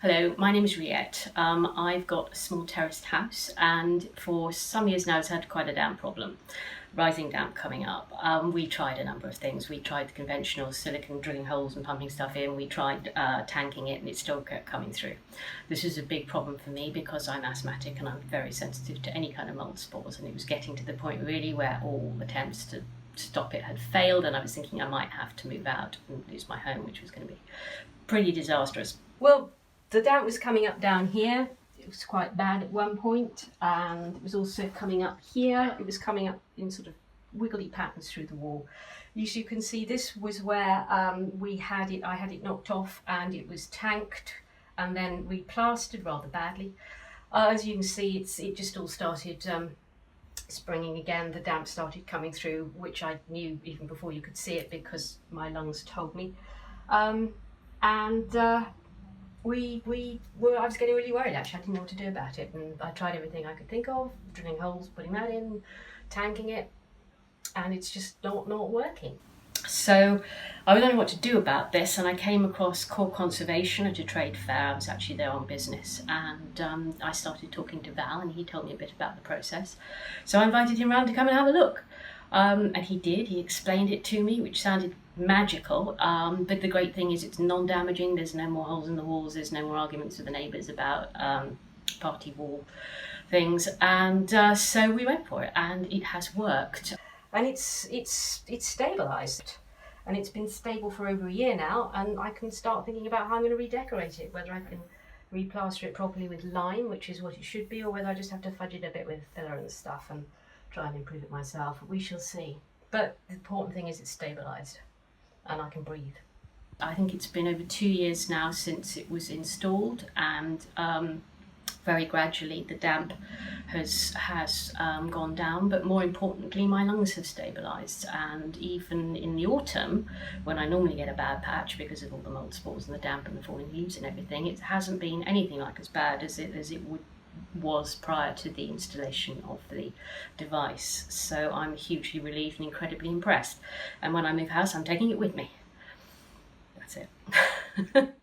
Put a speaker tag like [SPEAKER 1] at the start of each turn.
[SPEAKER 1] Hello, my name is Riette. I've got a small terraced house, and for some years now it's had quite a damp problem, rising damp coming up. We tried a number of things. We tried the conventional silicone drilling holes and pumping stuff in. We tried tanking it, and it still kept coming through. This is a big problem for me because I'm asthmatic and I'm very sensitive to any kind of mould spores, and it was getting to the point really where all attempts to stop it had failed, and I was thinking I might have to move out and lose my home, which was going to be pretty disastrous. Well, the damp was coming up down here. It was quite bad at one point, and it was also coming up here. It was coming up in sort of wiggly patterns through the wall. As you can see, this was where I had it knocked off, and it was tanked and then replastered rather badly. As you can see, it just all started springing again. The damp started coming through, which I knew even before you could see it because my lungs told me. I was getting really worried actually. I didn't know what to do about it, and I tried everything I could think of, drilling holes, putting that in, tanking it, and it's just not working. So I was wondering what to do about this, and I came across Core Conservation at a trade fair. I was actually there on business, and I started talking to Val, and he told me a bit about the process. So I invited him round to come and have a look. And he did. He explained it to me, which sounded magical. But the great thing is it's non-damaging. There's no more holes in the walls. There's no more arguments with the neighbours about party wall things. And so we went for it, and it has worked. And it's stabilised, and it's been stable for over a year now. And I can start thinking about how I'm going to redecorate it, whether I can replaster it properly with lime, which is what it should be, or whether I just have to fudge it a bit with filler and stuff and try and improve it myself. We shall see. But the important thing is it's stabilised and I can breathe. I think it's been over 2 years now since it was installed, and very gradually the damp has gone down, but more importantly my lungs have stabilised. And even in the autumn, when I normally get a bad patch because of all the mould spores and the damp and the falling leaves and everything, it hasn't been anything like as bad as it was prior to the installation of the device. So I'm hugely relieved and incredibly impressed, and when I move house I'm taking it with me. That's it.